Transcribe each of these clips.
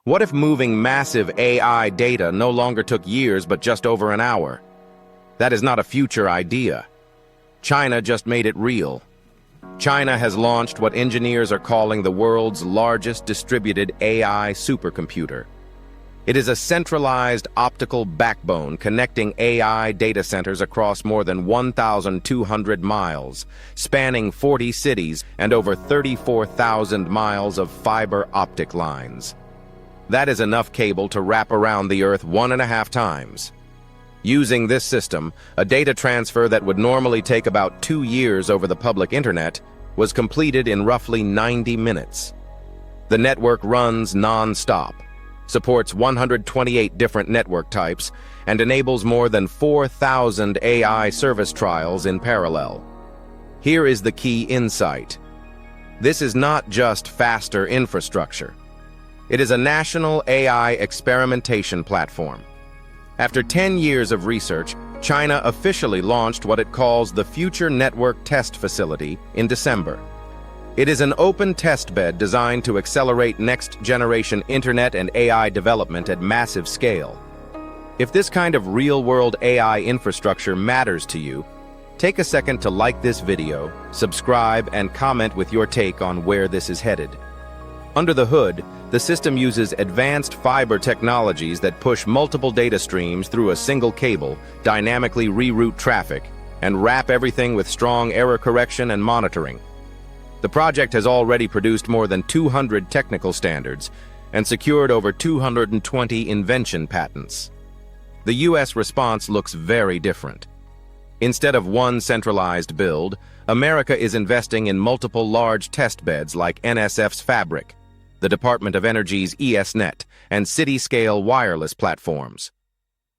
What if moving massive AI data no longer took years but just over an hour? That is not a future idea. China just made it real. China has launched what engineers are calling the world's largest distributed AI supercomputer. It is a centralized optical backbone connecting AI data centers across more than 1,200 miles, spanning 40 cities and over 34,000 miles of fiber optic lines. That is enough cable to wrap around the Earth 1.5 times. Using this system, a data transfer that would normally take about 2 years over the public internet was completed in roughly 90 minutes. The network runs non-stop, supports 128 different network types, and enables more than 4,000 AI service trials in parallel. Here is the key insight. This is not just faster infrastructure. It is a national AI experimentation platform. After 10 years of research, China officially launched what it calls the Future Network Test Facility in December. It is an open testbed designed to accelerate next-generation internet and AI development at massive scale. If this kind of real-world AI infrastructure matters to you, take a second to like this video, subscribe, and comment with your take on where this is headed. Under the hood, the system uses advanced fiber technologies that push multiple data streams through a single cable, dynamically reroute traffic, and wrap everything with strong error correction and monitoring. The project has already produced more than 200 technical standards and secured over 220 invention patents. The US response looks very different. Instead of one centralized build, America is investing in multiple large test beds like NSF's Fabric, the Department of Energy's ESNet, and city-scale wireless platforms.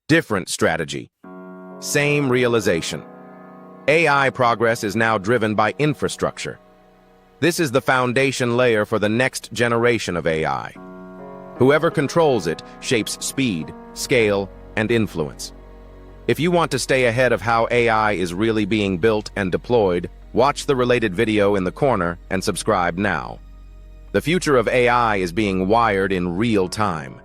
Different strategy. Same realization. AI progress is now driven by infrastructure. This is the foundation layer for the next generation of AI. Whoever controls it shapes speed, scale, and influence. If you want to stay ahead of how AI is really being built and deployed, watch the related video in the corner and subscribe now. The future of AI is being wired in real time.